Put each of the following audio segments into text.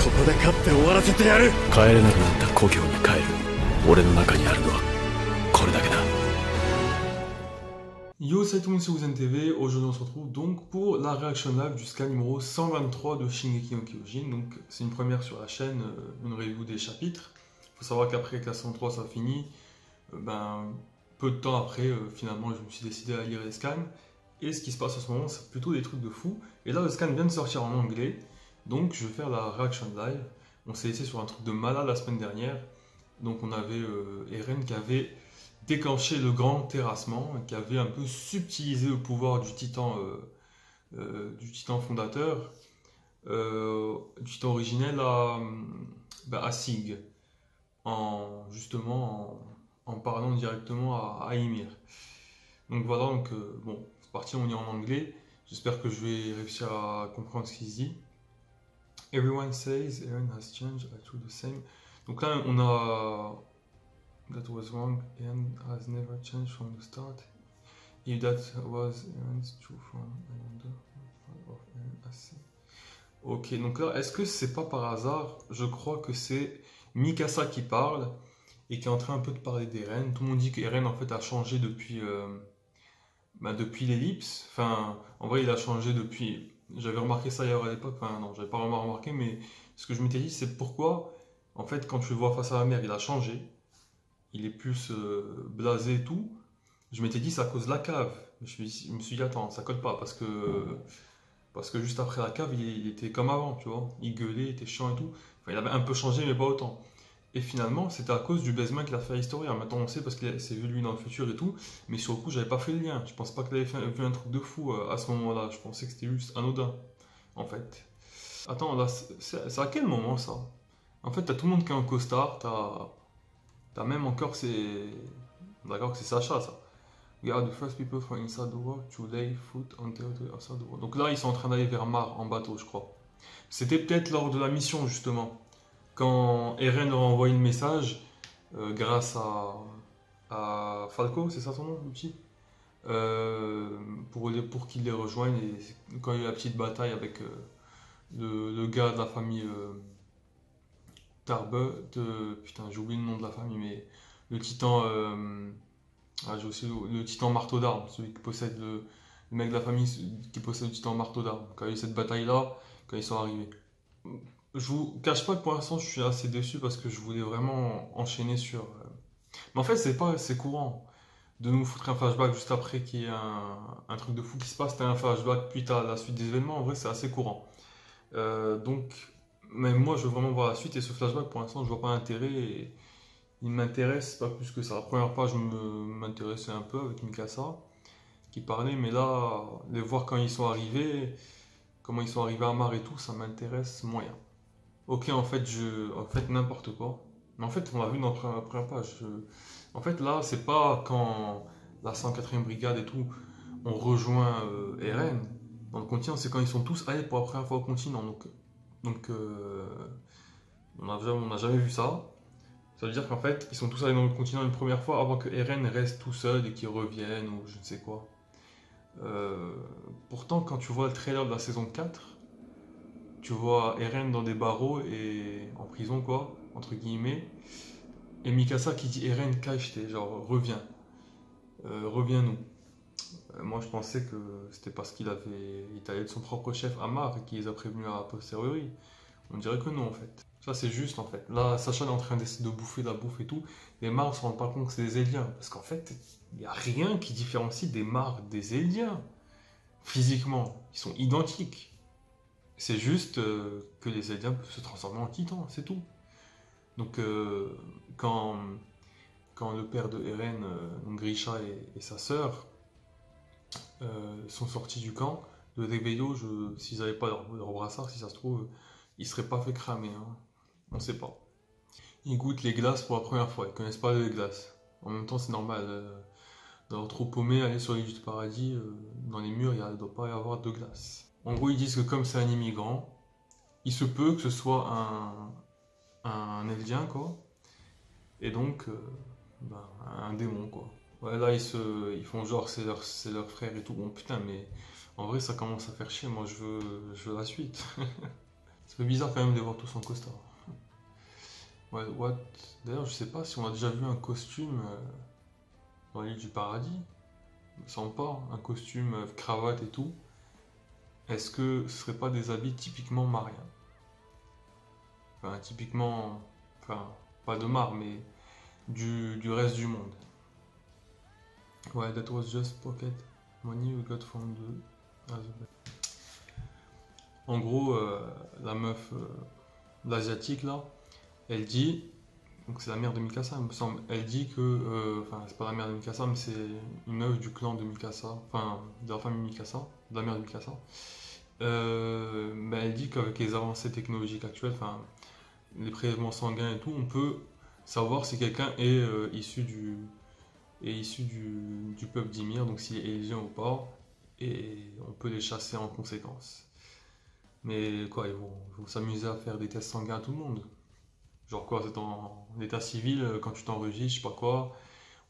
こで勝って終わらせてやる。帰れなくなった故郷に帰る。俺の中にあるのはこれだけだ。 Yo, salut tout le monde, c'est WozenTV. Aujourd'hui, on se retrouve donc pour la réaction live du scan numéro 123 de Shingeki no Kyojin. Donc, c'est une première sur la chaîne, une review des chapitres. Il faut savoir qu'après que la 103 soit finie, peu de temps après, finalement, je me suis décidé à lire les scans. Et ce qui se passe en ce moment, c'est plutôt des trucs de fou. Et là, le scan vient de sortir en anglais. Donc, je vais faire la réaction live. On s'est laissé sur un truc de malade la semaine dernière. Donc, on avait Eren qui avait déclenché le grand terrassement, qui avait un peu subtilisé le pouvoir du titan fondateur, du titan originel à Sig, justement en parlant directement à Ymir. Donc voilà, bon, c'est parti, on est en anglais. J'espère que je vais réussir à comprendre ce qu'il se dit. Everyone says Eren has changed, I do the same. Donc là, on a that was wrong. Eren has never changed from the start. If that was Eren's true form, I wonder of Eren has seen. Ok, donc là, est-ce que c'est pas par hasard? Je crois que c'est Mikasa qui parle et qui est en train un peu de parler d'Eren. Tout le monde dit qu'Eren en fait a changé depuis l'ellipse. Enfin, en vrai, il a changé depuis. J'avais remarqué ça hier à l'époque. Enfin, non, j'avais pas vraiment remarqué, mais ce que je m'étais dit, c'est pourquoi, en fait, quand tu le vois face à la mer, il a changé. Il est plus blasé et tout. Je m'étais dit, c'est à cause de la cave. Je me suis dit, attends, ça colle pas, parce que juste après la cave, il était comme avant, tu vois. Il gueulait, il était chiant et tout. Enfin, il avait un peu changé, mais pas autant. Et finalement, c'était à cause du baisement qu'il a fait à Historia. Maintenant, on sait parce qu'il s'est vu lui dans le futur et tout. Mais sur le coup, j'avais pas fait le lien. Je pense pas qu'il avait vu un truc de fou à ce moment-là. Je pensais que c'était juste anodin, en fait. Attends, là, c'est à quel moment ça? En fait, t'as tout le monde qui est en costard. T'as même encore D'accord que c'est Sacha, ça. We are the first people from inside the world to lay foot on territory outside the world. Donc là, ils sont en train d'aller vers Mar en bateau, je crois. C'était peut-être lors de la mission, justement. Quand Eren leur a envoyé le message, grâce à Falco, c'est ça son nom, le petit, pour qu'il les rejoigne. Et quand il y a eu la petite bataille avec le gars de la famille putain, j'ai oublié le nom de la famille, mais le titan, j'ai aussi le titan marteau d'armes, celui qui possède le mec de la famille qui possède le titan marteau d'armes. Quand il y a eu cette bataille-là, quand ils sont arrivés. Je vous cache pas que pour l'instant je suis assez déçu parce que je voulais vraiment enchaîner sur. Mais en fait, c'est courant de nous foutre un flashback juste après qu'il y ait un truc de fou qui se passe. T'as un flashback, puis t'as la suite des événements. En vrai, c'est assez courant. Donc. Mais moi, je veux vraiment voir la suite et ce flashback, pour l'instant, je vois pas l'intérêt. Et il m'intéresse pas plus que ça. La première page, je m'intéressais un peu avec Mikasa qui parlait, mais là, les voir quand ils sont arrivés, comment ils sont arrivés à Mar et tout, ça m'intéresse moyen. Ok, en fait, n'importe quoi. Mais en fait, on l'a vu dans la première page. En fait, là, c'est pas quand la 104e brigade et tout, on rejoint Eren dans le continent, c'est quand ils sont tous allés pour la première fois au continent. Donc, on n'a jamais vu ça. Ça veut dire qu'en fait, ils sont tous allés dans le continent une première fois avant que Eren reste tout seul et qu'il revienne ou je ne sais quoi. Pourtant, quand tu vois le trailer de la saison 4, tu vois Eren dans des barreaux et en prison, quoi, entre guillemets. Et Mikasa qui dit Eren, cache-toi, genre reviens. Reviens-nous. Moi, je pensais que c'était parce qu'il allé de son propre chef Amar et qu'il les a prévenus à posteriori. On dirait que non, en fait. Ça, c'est juste, en fait. Là, Sacha est en train d'essayer de bouffer de la bouffe et tout. Les Mars ne se rendent pas compte que c'est des Éliens. Parce qu'en fait, il n'y a rien qui différencie des Mars des Éliens. Physiquement, ils sont identiques. C'est juste que les Éliens peuvent se transformer en titans, c'est tout. Donc, quand le père de Eren, donc Grisha et sa sœur, sont sortis du camp, le réveillot, s'ils n'avaient pas leur brassard, si ça se trouve, ils ne seraient pas fait cramer. Hein. On ne sait pas. Ils goûtent les glaces pour la première fois, ils ne connaissent pas les glaces. En même temps, c'est normal. D'avoir trop paumé, aller sur l'île du paradis, dans les murs, il ne doit pas y avoir de glace. En gros, ils disent que comme c'est un immigrant, il se peut que ce soit un Eldien, quoi. Et donc, un démon, quoi. Ouais, là, ils font genre c'est leur frère et tout. Bon, putain, mais en vrai, ça commence à faire chier. Moi, je veux la suite. C'est peu bizarre quand même de les voir tous en costard. Ouais, what? D'ailleurs, je sais pas si on a déjà vu un costume dans l'île du paradis. Il me semble pas, un costume, cravate et tout. Est-ce que ce serait pas des habits typiquement mariens? Enfin, typiquement, enfin, pas de mar, mais du reste du monde. Ouais, that was just pocket money we got from the... En gros, la meuf, l'asiatique là, elle dit, donc c'est la mère de Mikasa, il me semble, elle dit que, enfin, c'est pas la mère de Mikasa, mais c'est une meuf du clan de Mikasa, enfin, de la famille Mikasa, de la mère de Mikasa. Elle dit qu'avec les avancées technologiques actuelles, enfin, les prélèvements sanguins et tout, on peut savoir si quelqu'un est issu du peuple d'Ymir, donc s'il est élégant ou pas, et on peut les chasser en conséquence. Mais quoi, ils vont s'amuser à faire des tests sanguins à tout le monde. Genre quoi, c'est en état civil, quand tu t'enregistres, je sais pas quoi,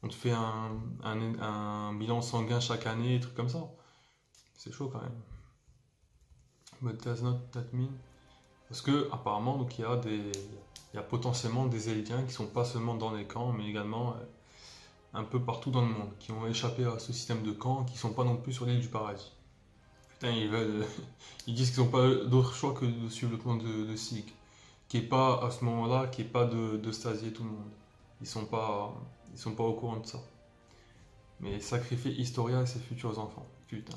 on te fait un bilan sanguin chaque année, des trucs comme ça. C'est chaud quand même. But does not that mean... Parce que apparemment, donc, il y a potentiellement des Élydiens qui sont pas seulement dans les camps, mais également un peu partout dans le monde, qui ont échappé à ce système de camps, qui sont pas non plus sur l'île du paradis. Putain, ils disent qu'ils n'ont pas d'autre choix que de suivre le plan de Sig, qui est pas à ce moment-là, qui est pas de stasier tout le monde. Ils sont pas au courant de ça. Mais sacrifier Historia et ses futurs enfants. Putain.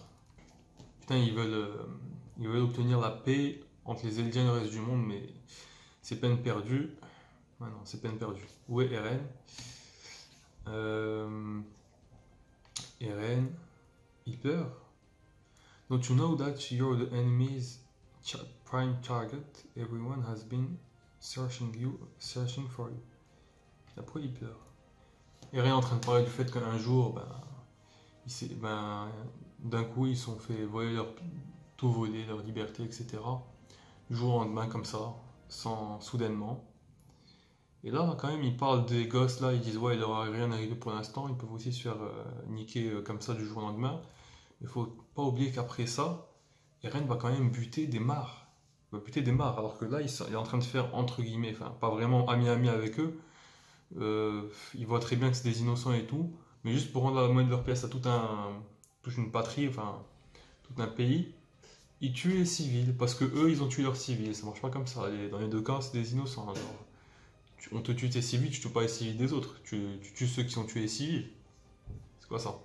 Putain, ils veulent obtenir la paix entre les Eldiens et le reste du monde, mais c'est peine perdue. Ah non, c'est peine perdue. Où est Eren? Eren, il pleure. Don't you know that you're the enemy's prime target? Everyone has been searching for you. Et pourquoi il pleure? Eren est en train de parler du fait qu'un jour, d'un coup, ils sont fait voler tout voler, leur liberté, etc. Du jour au lendemain, comme ça, soudainement. Et là, quand même, ils parlent des gosses, là, ils disent, ouais, il leur a rien arrivé pour l'instant, ils peuvent aussi se faire niquer comme ça du jour au lendemain. Il faut pas oublier qu'après ça, Eren va quand même buter des mares. Il va buter des mares, alors que là, il est en train de faire, entre guillemets, enfin, pas vraiment ami-ami avec eux. Il voit très bien que c'est des innocents et tout, mais juste pour rendre la monnaie de leur pièce à toute une patrie, enfin, tout un pays, ils tuent les civils, parce que eux, ils ont tué leurs civils. Ça marche pas comme ça. Dans les deux cas, c'est des innocents. Alors, on te tue tes civils, tu tues pas les civils des autres. Tu tues ceux qui ont tué les civils. C'est quoi ça?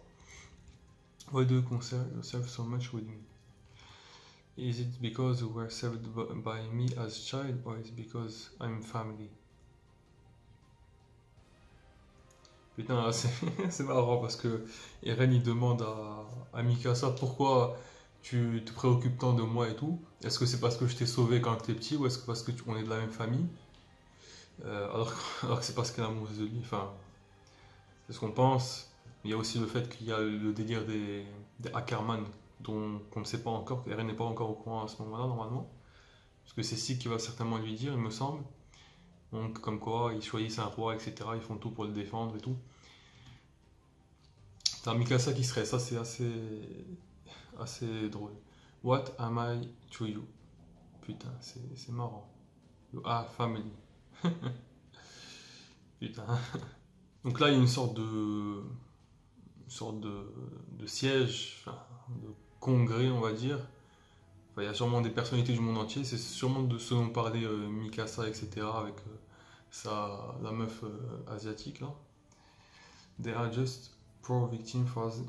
Why do you consider yourself so much with me? Is it because you were saved by me as a child, or is it because I'm family? Putain, là, c'est marrant parce que Eren il demande à Mikasa pourquoi tu te préoccupes tant de moi et tout. Est-ce que c'est parce que je t'ai sauvé quand t'es petit ou est-ce que parce que on est de la même famille? Alors que c'est parce qu'elle est amoureuse de lui. Enfin, c'est ce qu'on pense. Il y a aussi le fait qu'il y a le délire des Ackerman dont on ne sait pas encore, que Eren n'est pas encore au courant à ce moment-là normalement. Parce que c'est Sig qui va certainement lui dire, il me semble. Donc comme quoi, ils choisissent un roi, etc. Ils font tout pour le défendre et tout. T'as Mikasa qui serait, ça c'est assez drôle. What am I to you? Putain, c'est marrant. You are family. Putain. Donc là, il y a une sorte de siège, enfin, de congrès, on va dire. Enfin, il y a sûrement des personnalités du monde entier. C'est sûrement de ce dont parlait Mikasa, etc. Avec la meuf asiatique là. They are just poor victims forced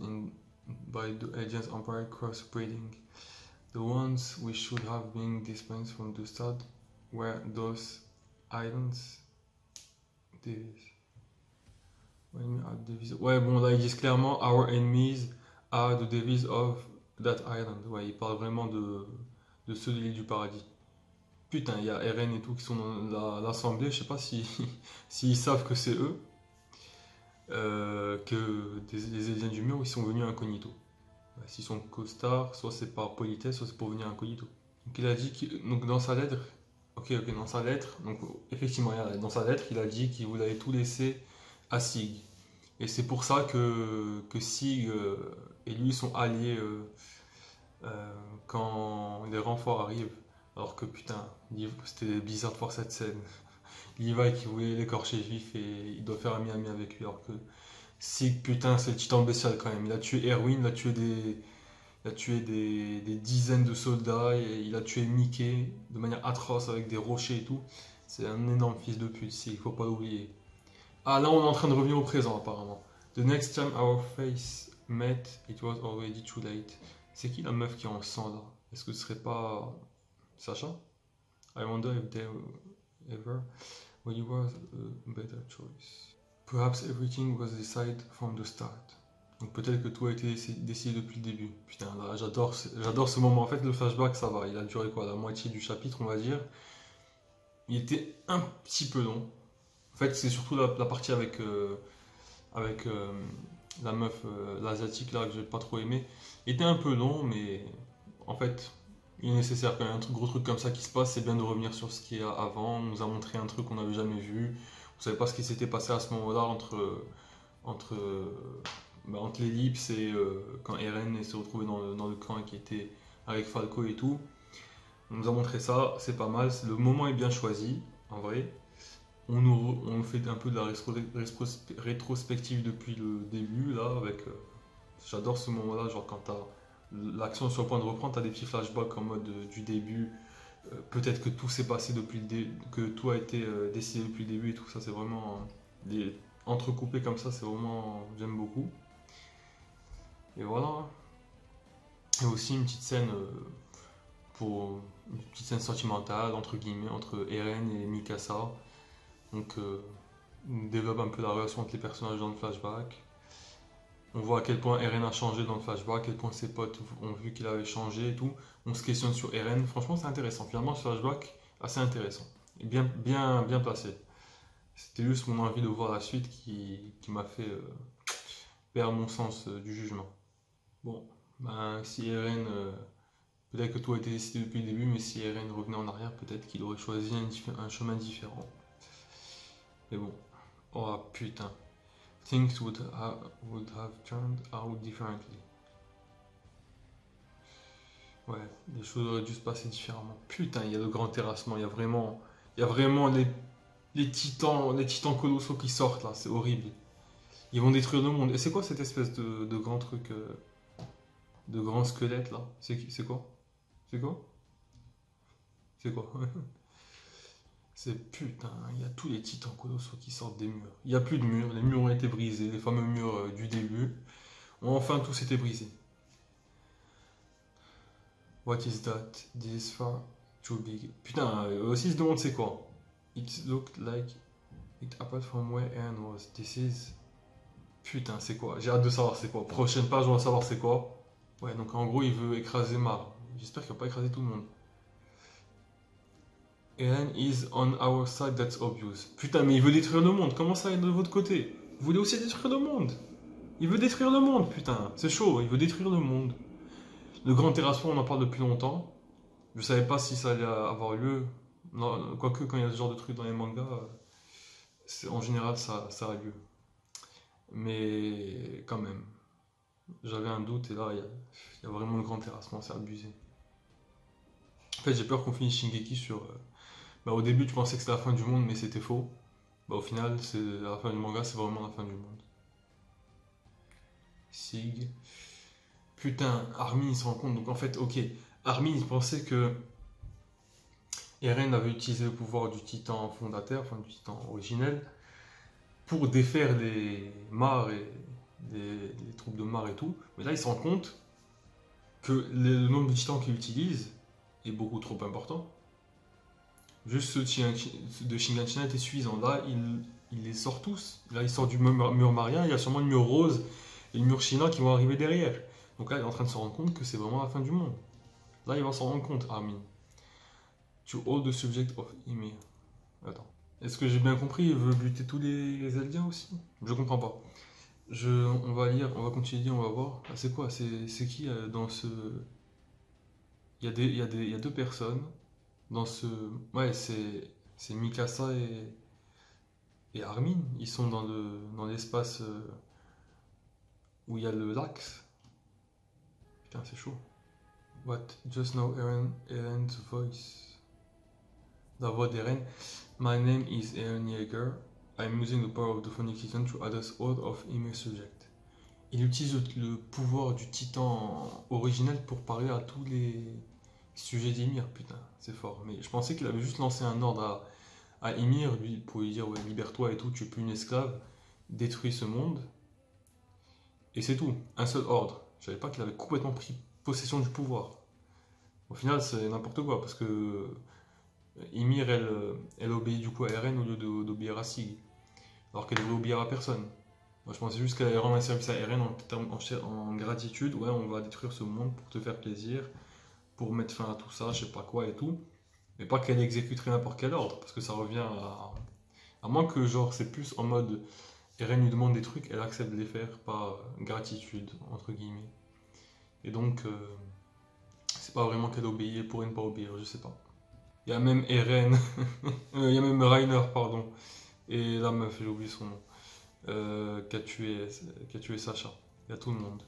by the Agents Empire crossbreeding. The ones we should have been dispensed from the start were those islands. Ouais, bon, là ils disent clairement Our enemies are the devices of that island. Ouais, ils parlent vraiment de ceux de l'île du paradis. Putain, il y a Eren et tout qui sont dans l'assemblée. Je sais pas s'ils savent que c'est eux. Que les Élydiens du mur ils sont venus incognito. S'ils sont costards, soit c'est par politesse, soit c'est pour venir incognito. Donc il a dit donc dans sa lettre, dans sa lettre, donc effectivement dans sa lettre il a dit qu'il voulait tout laisser à Sig. Et c'est pour ça que Sig et lui sont alliés quand les renforts arrivent. Alors que putain, c'était bizarre de voir cette scène. Levi qui voulait l'écorcher vif et il doit faire ami avec lui. Alors que Sig, putain, c'est le titan bestial quand même. Il a tué Erwin, il a tué des dizaines de soldats, et il a tué Mickey de manière atroce avec des rochers et tout. C'est un énorme fils de pute, Sig, il faut pas l'oublier. Ah, là on est en train de revenir au présent apparemment. The next time our face met, it was already too late. C'est qui la meuf qui est en sang là? Est-ce que ce serait pas Sacha? I wonder if there ever really was a better choice. Perhaps everything was decided from the start. Donc peut-être que tout a été décidé depuis le début. Putain, là j'adore ce moment. En fait, le flashback ça va. Il a duré quoi? La moitié du chapitre, on va dire. Il était un petit peu long. En fait, c'est surtout la partie avec la meuf, l'asiatique là, que j'ai pas trop aimé. Il était un peu long, mais en fait, il est nécessaire quand il y a un gros truc comme ça qui se passe, c'est bien de revenir sur ce qu'il y a avant. On nous a montré un truc qu'on n'avait jamais vu. Vous savez pas ce qui s'était passé à ce moment-là entre l'ellipse et quand Eren s'est retrouvé dans le camp et qui était avec Falco et tout. On nous a montré ça, c'est pas mal. Le moment est bien choisi, en vrai. On fait un peu de la rétrospective depuis le début, là, avec... j'adore ce moment-là, genre quand l'action sur le point de reprendre, t'as des petits flashbacks en mode du début. Peut-être que tout s'est passé depuis le début, que tout a été décidé depuis le début et tout ça, c'est vraiment... entrecoupé comme ça, c'est vraiment... J'aime beaucoup. Et voilà. Et aussi une petite scène... une petite scène sentimentale, entre guillemets, entre Eren et Mikasa. Donc, on développe un peu la relation entre les personnages dans le flashback. On voit à quel point Eren a changé dans le flashback, à quel point ses potes ont vu qu'il avait changé et tout. On se questionne sur Eren. Franchement, c'est intéressant. Finalement, ce flashback, assez intéressant. Et bien placé. C'était juste mon envie de voir la suite qui m'a fait perdre mon sens du jugement. Bon, ben, si Eren... peut-être que tout a été décidé depuis le début, mais si Eren revenait en arrière, peut-être qu'il aurait choisi un chemin différent. Mais bon. Oh putain. Things would have turned out differently. Ouais, les choses auraient dû se passer différemment. Putain, il y a le grand terrassement, il y a vraiment les titans colossaux qui sortent là, c'est horrible. Ils vont détruire le monde. Et c'est quoi cette espèce de grand truc, de grand squelette là? C'est quoi? C'est quoi? C'est quoi? C'est putain, il y a tous les titans colossaux qui sortent des murs. Il n'y a plus de murs, les murs ont été brisés, les fameux murs du début. Enfin, tout s'était brisé. What is that? This is far too big. Putain, aussi se demande c'est quoi? It looked like it happened from where Eren was. This is... Putain, c'est quoi? J'ai hâte de savoir c'est quoi. Prochaine page, on va savoir c'est quoi. Ouais, donc en gros, il veut écraser Mar. J'espère qu'il va pas écraser tout le monde. Eren is on our side, that's obvious. Putain, mais il veut détruire le monde. Comment ça, il est de votre côté? Vous voulez aussi détruire le monde? Il veut détruire le monde, putain. C'est chaud, il veut détruire le monde. Le grand terrassement, on en parle depuis longtemps. Je savais pas si ça allait avoir lieu. Non, quoique, quand il y a ce genre de trucs dans les mangas, en général, ça a lieu. Mais quand même, j'avais un doute et là, il y a vraiment le grand terrassement, c'est abusé. En fait, j'ai peur qu'on finisse Shingeki sur... au début, tu pensais que c'était la fin du monde, mais c'était faux. Au final, c'est la fin du manga, c'est vraiment la fin du monde. Sig. Putain, Armin, il se rend compte. Donc en fait, ok, Armin, il pensait que Eren avait utilisé le pouvoir du titan fondateur, enfin du titan originel, pour défaire les Mar et les troupes de Mar et tout. Mais là, il se rend compte que le nombre de titans qu'il utilise est beaucoup trop important. Juste ceux de Shinganshina était suffisant. Là, il les sort tous. Là, il sort du mur marien, il y a sûrement le mur rose et le mur Shina qui vont arriver derrière. Donc là, il est en train de se rendre compte que c'est vraiment la fin du monde. Là, il va s'en rendre compte, Armin. To all the subject of Ymir. Attends. Est-ce que j'ai bien compris? Il veut buter tous les Eldiens aussi? Je comprends pas. On va lire, on va continuer, on va voir. Ah, c'est quoi? C'est qui dans ce... Il y a deux personnes dans ce... Ouais, c'est Mikasa et Armin. Ils sont dans l'espace où il y a le lac. Putain, c'est chaud. What? Just now Eren's voice. La voix d'Eren. My name is Eren Yeager. I'm using the power of the Phonic Titan to address all of Ymir subject. Il utilise le pouvoir du titan originel pour parler à tous les sujets d'Ymir. Putain, c'est fort. Mais je pensais qu'il avait juste lancé un ordre à Ymir lui, pour lui dire ouais, libère-toi et tout, tu es plus une esclave, détruis ce monde. Et c'est tout, un seul ordre. Je savais pas qu'il avait complètement pris possession du pouvoir. Au final, c'est n'importe quoi, parce que Ymir, elle obéit du coup à Eren au lieu d'obéir à Sig, alors qu'elle devrait obéir à personne. Moi, je pensais juste qu'elle allait rendre un service à Eren en gratitude. Ouais, on va détruire ce monde pour te faire plaisir, pour mettre fin à tout ça, je sais pas quoi et tout. Mais pas qu'elle exécuterait n'importe quel ordre, parce que ça revient à moins que, genre, c'est plus en mode Eren lui demande des trucs, elle accepte de les faire par gratitude, entre guillemets. Et donc, c'est pas vraiment qu'elle obéit, elle pourrait ne pas obéir, je sais pas. Il y a même Eren, il y a même Reiner, pardon, et la meuf, j'ai oublié son nom, qui a tué Sacha. Il y a tout le monde.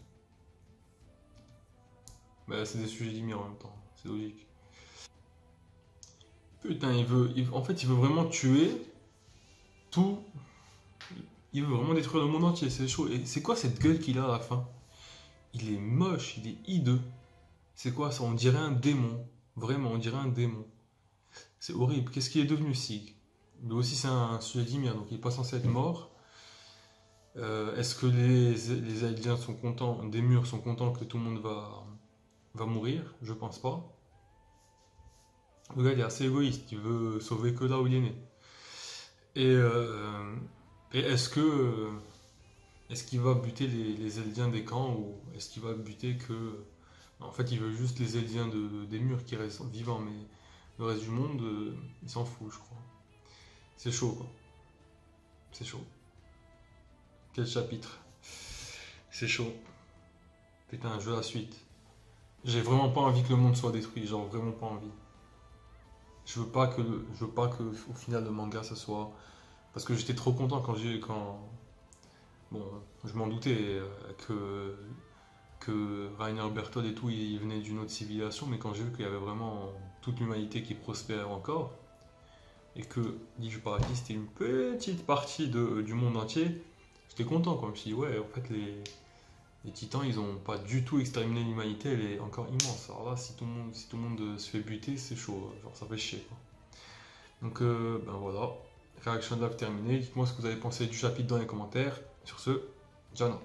Bah, c'est des sujets d'Ymir en même temps, c'est logique. Putain, en fait, il veut vraiment tuer tout. Il veut vraiment détruire le monde entier, c'est chaud. Et c'est quoi cette gueule qu'il a à la fin? Il est moche, il est hideux. C'est quoi ça? On dirait un démon. Vraiment, on dirait un démon. C'est horrible. Qu'est-ce qu'il est devenu, Sig? Lui aussi, c'est un sujet d'Ymir, donc il n'est pas censé être mort. Est-ce que les Eldiens sont contents, des murs sont contents que tout le monde va mourir? Je pense pas. Le gars, il est assez égoïste, il veut sauver que là où il est né. Et, est-ce qu'il va buter les Eldiens des camps ou est-ce qu'il va buter que... En fait, il veut juste les Eldiens des murs qui restent vivants, mais le reste du monde, il s'en fout, je crois. C'est chaud, quoi. C'est chaud. Quel chapitre? C'est chaud. Putain, je veux la suite. J'ai vraiment pas envie que le monde soit détruit, genre vraiment pas envie. Je veux pas que au final le manga ça soit... Parce que j'étais trop content bon, je m'en doutais que Rainer Berthold et tout, ils venaient d'une autre civilisation, mais quand j'ai vu qu'il y avait vraiment toute l'humanité qui prospérait encore, et que Lich du Paradis c'était une petite partie du monde entier, j'étais content quand je me suis dit, ouais, en fait, les titans, ils ont pas du tout exterminé l'humanité, elle est encore immense. Alors là, si tout le monde se fait buter, c'est chaud, genre ça fait chier, quoi. Donc, ben voilà, réaction de live terminée. Dites-moi ce que vous avez pensé du chapitre dans les commentaires. Sur ce, Jana.